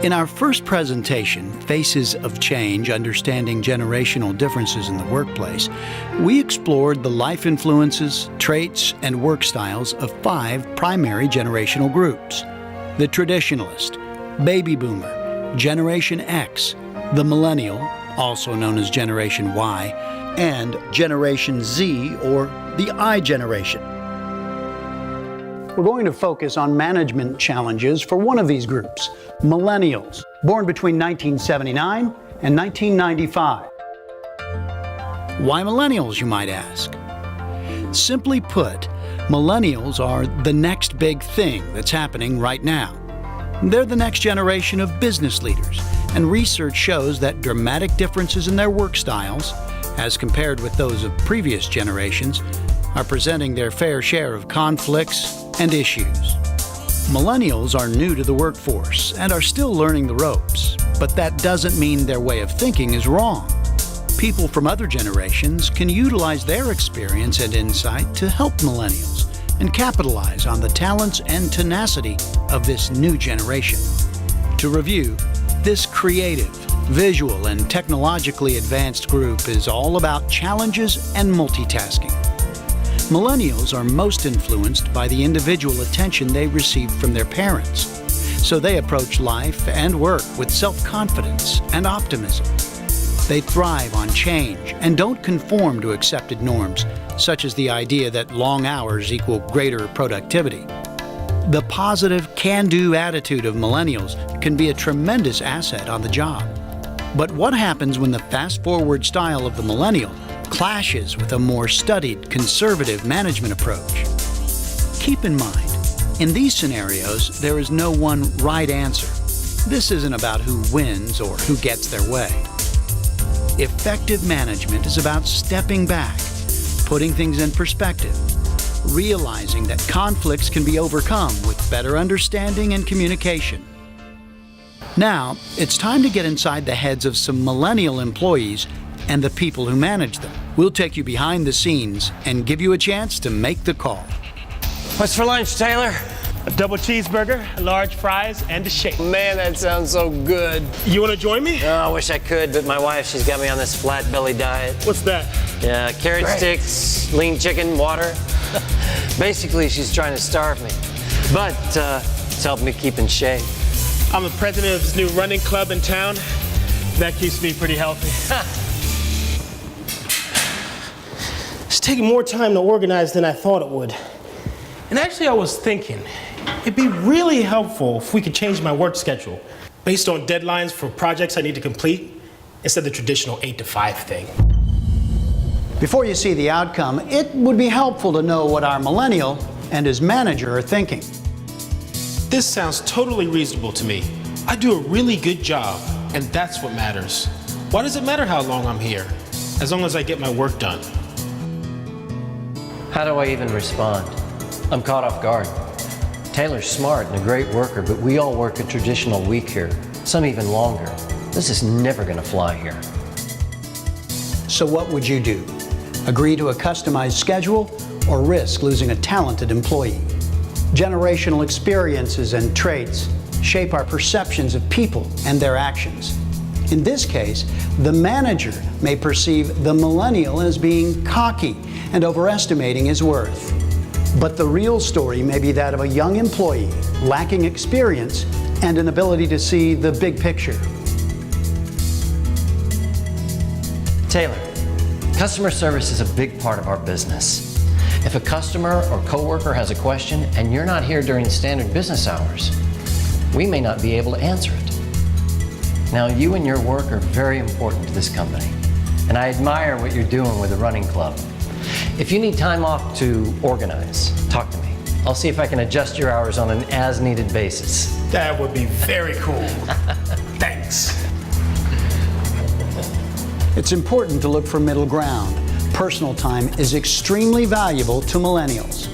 In our first presentation, Faces of Change, Understanding Generational Differences in the Workplace, we explored the life influences, traits, and work styles of 5 primary generational groups: the Traditionalist, Baby Boomer, Generation X, the Millennial, also known as Generation Y, and Generation Z, or the I generation. We're going to focus on management challenges for one of these groups, Millennials, born between 1979 and 1995. Why Millennials, you might ask? Simply put, Millennials are the next big thing that's happening right now. They're the next generation of business leaders, and research shows that dramatic differences in their work styles, as compared with those of previous generations, are presenting their fair share of conflicts and issues. Millennials are new to the workforce and are still learning the ropes, but that doesn't mean their way of thinking is wrong. People from other generations can utilize their experience and insight to help millennials and capitalize on the talents and tenacity of this new generation. To review, this creative, visual, and technologically advanced group is all about challenges and multitasking. Millennials are most influenced by the individual attention they receive from their parents, so they approach life and work with self-confidence and optimism. They thrive on change and don't conform to accepted norms, such as the idea that long hours equal greater productivity. The positive, can-do attitude of millennials can be a tremendous asset on the job. But what happens when the fast-forward style of the millennial clashes with a more studied, conservative management approach? Keep in mind, in these scenarios, there is no one right answer. This isn't about who wins or who gets their way. Effective management is about stepping back, putting things in perspective, realizing that conflicts can be overcome with better understanding and communication. Now, it's time to get inside the heads of some millennial employees and the people who manage them. We'll take you behind the scenes and give you a chance to make the call. What's for lunch, Taylor? A double cheeseburger, large fries, and a shake. Man, that sounds so good. You want to join me? Oh, I wish I could, but my wife, she's got me on this flat belly diet. What's that? Yeah, carrot sticks, lean chicken, water. Basically, she's trying to starve me. But it's helped me keep in shape. I'm the president of this new running club in town. That keeps me pretty healthy. It's taking more time to organize than I thought it would. And actually, I was thinking, it'd be really helpful if we could change my work schedule based on deadlines for projects I need to complete instead of the traditional 8 to 5 thing. Before you see the outcome, it would be helpful to know what our millennial and his manager are thinking. This sounds totally reasonable to me. I do a really good job, and that's what matters. Why does it matter how long I'm here, as long as I get my work done? How do I even respond? I'm caught off guard. Taylor's smart and a great worker, but we all work a traditional week here, some even longer. This is never gonna fly here. So what would you do? Agree to a customized schedule or risk losing a talented employee? Generational experiences and traits shape our perceptions of people and their actions. In this case, the manager may perceive the millennial as being cocky and overestimating his worth. But the real story may be that of a young employee lacking experience and an ability to see the big picture. Taylor, customer service is a big part of our business. If a customer or coworker has a question and you're not here during standard business hours, we may not be able to answer it. Now, you and your work are very important to this company, and I admire what you're doing with the running club. If you need time off to organize, talk to me. I'll see if I can adjust your hours on an as-needed basis. That would be very cool. Thanks. It's important to look for middle ground. Personal time is extremely valuable to millennials.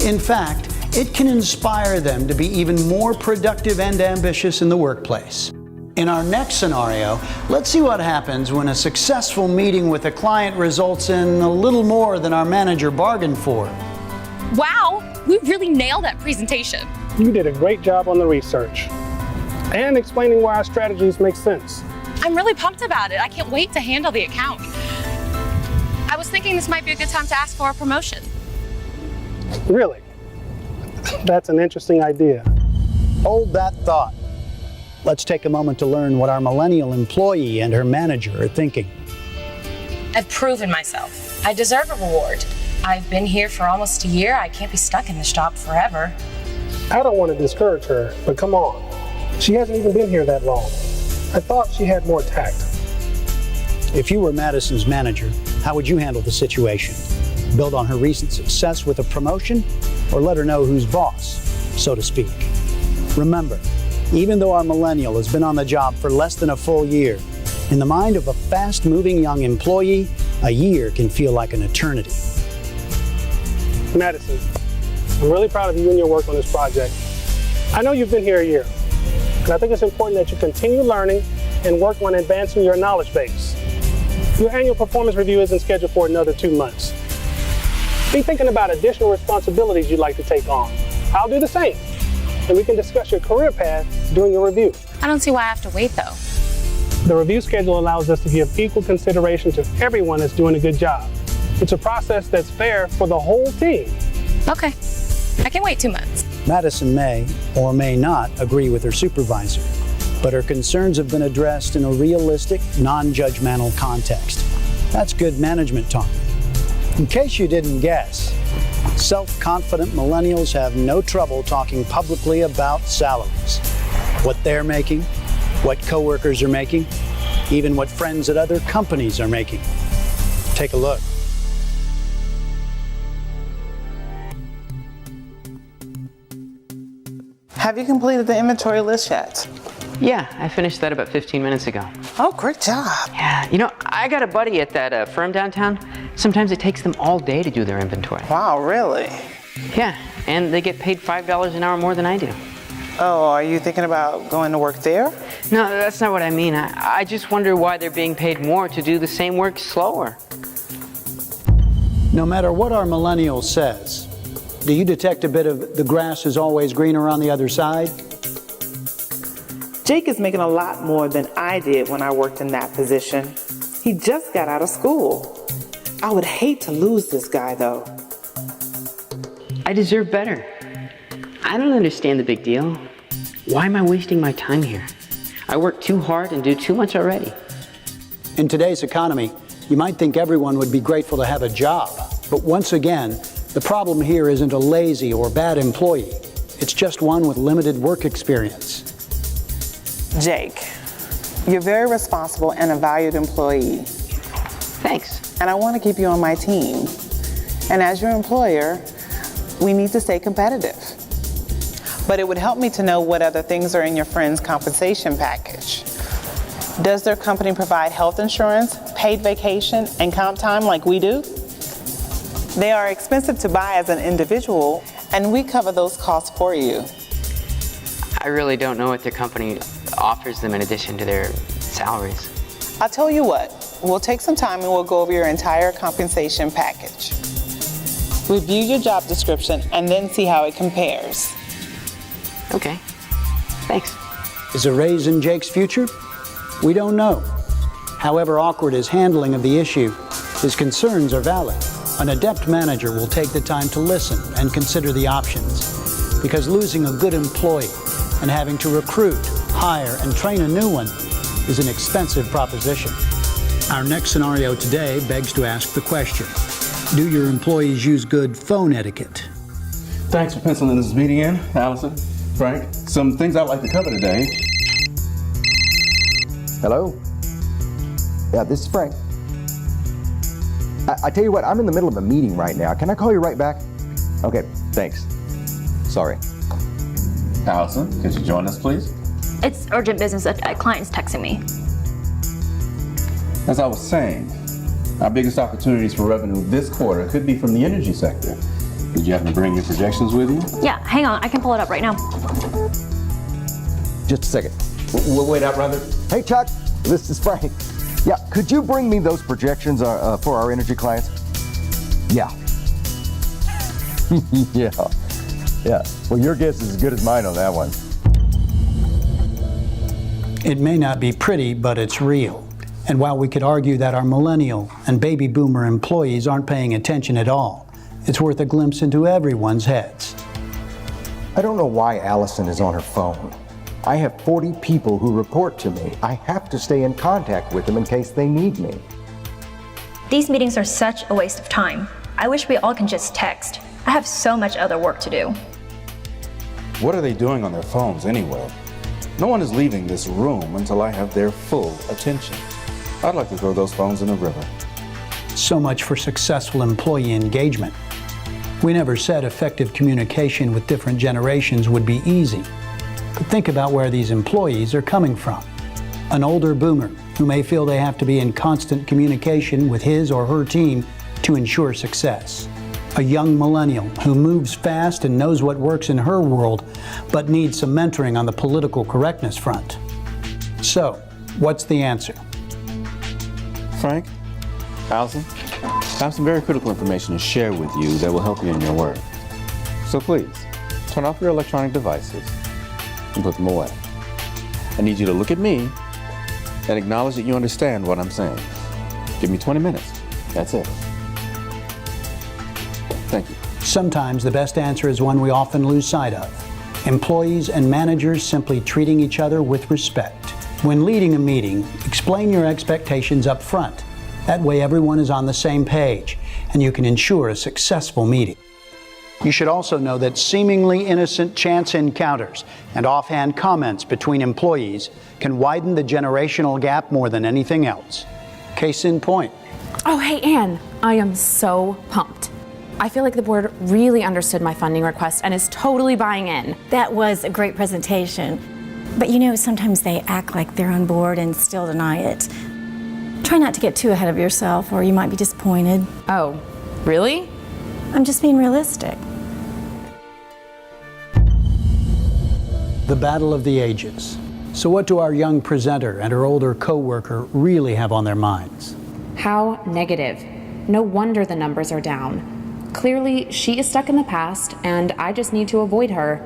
In fact, it can inspire them to be even more productive and ambitious in the workplace. In our next scenario, let's see what happens when a successful meeting with a client results in a little more than our manager bargained for. Wow, we really nailed that presentation. You did a great job on the research. and explaining why our strategies make sense. I'm really pumped about it. I can't wait to handle the account. I was thinking this might be a good time to ask for a promotion. Really? That's an interesting idea. Hold that thought. Let's take a moment to learn what our millennial employee and her manager are thinking. I've proven myself. I deserve a reward. I've been here for almost a year. I can't be stuck in this job forever. I don't want to discourage her, but come on. She hasn't even been here that long. I thought she had more tact. If you were Madison's manager, how would you handle the situation? Build on her recent success with a promotion, or let her know who's boss, so to speak? Remember, even though our millennial has been on the job for less than a full year, in the mind of a fast-moving young employee, a year can feel like an eternity. Madison, I'm really proud of you and your work on this project. I know you've been here a year, and I think it's important that you continue learning and work on advancing your knowledge base. Your annual performance review isn't scheduled for another 2 months. Be thinking about additional responsibilities you'd like to take on. I'll do the same, and we can discuss your career path during your review. I don't see why I have to wait, though. The review schedule allows us to give equal consideration to everyone that's doing a good job. It's a process that's fair for the whole team. Okay. I can wait 2 months. Madison may or may not agree with her supervisor, but her concerns have been addressed in a realistic, non-judgmental context. That's good management talk. In case you didn't guess, self-confident millennials have no trouble talking publicly about salaries, what they're making, what coworkers are making, even what friends at other companies are making. Take a look. Have you completed the inventory list yet? Yeah, I finished that about 15 minutes ago. Oh, great job. Yeah, you know, I got a buddy at that firm downtown. Sometimes it takes them all day to do their inventory. Wow, really? Yeah, and they get paid $5 an hour more than I do. Oh, are you thinking about going to work there? No, that's not what I mean. I just wonder why they're being paid more to do the same work slower. No matter what our millennial says, do you detect a bit of the grass is always greener on the other side? Jake is making a lot more than I did when I worked in that position. He just got out of school. I would hate to lose this guy, though. I deserve better. I don't understand the big deal. Why am I wasting my time here? I work too hard and do too much already. In today's economy, you might think everyone would be grateful to have a job. But once again, the problem here isn't a lazy or bad employee. It's just one with limited work experience. Jake, you're very responsible and a valued employee. Thanks. And I want to keep you on my team. And as your employer, we need to stay competitive. But it would help me to know what other things are in your friend's compensation package. Does their company provide health insurance, paid vacation, and comp time like we do? They are expensive to buy as an individual, and we cover those costs for you. I really don't know what their company offers them in addition to their salaries. I'll tell you what, we'll take some time and we'll go over your entire compensation package. Review your job description and then see how it compares. Okay, thanks. Is a raise in Jake's future? We don't know. However awkward his handling of the issue, his concerns are valid. An adept manager will take the time to listen and consider the options, because losing a good employee and having to recruit, hire, and train a new one is an expensive proposition. Our next scenario today begs to ask the question, do your employees use good phone etiquette? Thanks for penciling this meeting in, Allison, Frank. Some things I'd like to cover today. Hello? Yeah, this is Frank. I tell you what, I'm in the middle of a meeting right now. Can I call you right back? Okay, thanks. Sorry. Allison, could you join us, please? It's urgent business. A client's texting me. As I was saying, our biggest opportunities for revenue this quarter could be from the energy sector. Did you happen to bring your projections with you? Yeah, hang on. I can pull it up right now. Just a second. We'll wait out, brother. Hey, Chuck, this is Frank. Yeah, could you bring me those projections for our energy clients? Yeah. Yeah. Well, your guess is as good as mine on that one. It may not be pretty, but it's real. And while we could argue that our millennial and baby boomer employees aren't paying attention at all, it's worth a glimpse into everyone's heads. I don't know why Allison is on her phone. I have 40 people who report to me. I have to stay in contact with them in case they need me. These meetings are such a waste of time. I wish we all can just text. I have so much other work to do. What are they doing on their phones anyway? No one is leaving this room until I have their full attention. I'd like to throw those phones in a river. So much for successful employee engagement. We never said effective communication with different generations would be easy. But think about where these employees are coming from. An older boomer who may feel they have to be in constant communication with his or her team to ensure success. A young millennial who moves fast and knows what works in her world, but needs some mentoring on the political correctness front. So, what's the answer? Frank, Allison, I have some very critical information to share with you that will help you in your work. So please, turn off your electronic devices and put them away. I need you to look at me and acknowledge that you understand what I'm saying. Give me 20 minutes. That's it. Thank you. Sometimes the best answer is one we often lose sight of. Employees and managers simply treating each other with respect. When leading a meeting, explain your expectations up front. That way everyone is on the same page, and you can ensure a successful meeting. You should also know that seemingly innocent chance encounters and offhand comments between employees can widen the generational gap more than anything else. Case in point. Oh, hey, Ann, I am so pumped. I feel like the board really understood my funding request and is totally buying in. That was a great presentation. But you know, sometimes they act like they're on board and still deny it. Try not to get too ahead of yourself or you might be disappointed. Oh, really? I'm just being realistic. The battle of the ages. So what do our young presenter and her older co-worker really have on their minds? How negative. No wonder the numbers are down. Clearly, she is stuck in the past, and I just need to avoid her.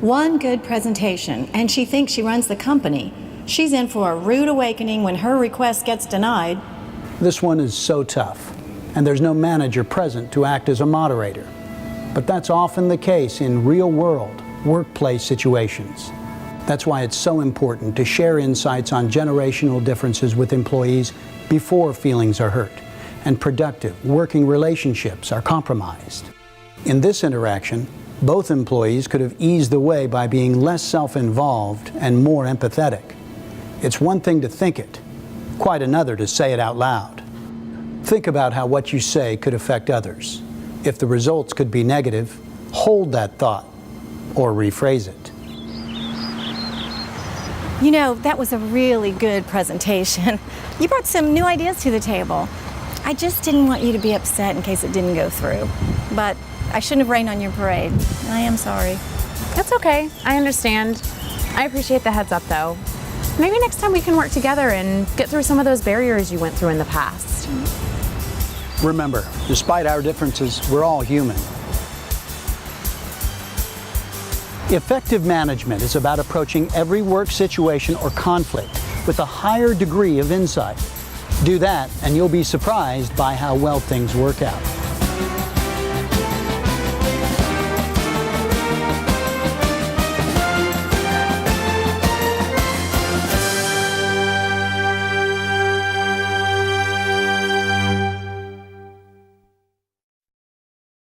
One good presentation, and she thinks she runs the company. She's in for a rude awakening when her request gets denied. This one is so tough, and there's no manager present to act as a moderator. But that's often the case in real-world workplace situations. That's why it's so important to share insights on generational differences with employees before feelings are hurt and productive working relationships are compromised. In this interaction, both employees could have eased the way by being less self-involved and more empathetic. It's one thing to think it, quite another to say it out loud. Think about how what you say could affect others. If the results could be negative, hold that thought or rephrase it. You know, that was a really good presentation. You brought some new ideas to the table. I just didn't want you to be upset in case it didn't go through. But I shouldn't have rained on your parade. I am sorry. That's okay. I understand. I appreciate the heads up, though. Maybe next time we can work together and get through some of those barriers you went through in the past. Remember, despite our differences, we're all human. Effective management is about approaching every work situation or conflict with a higher degree of insight. Do that, and you'll be surprised by how well things work out.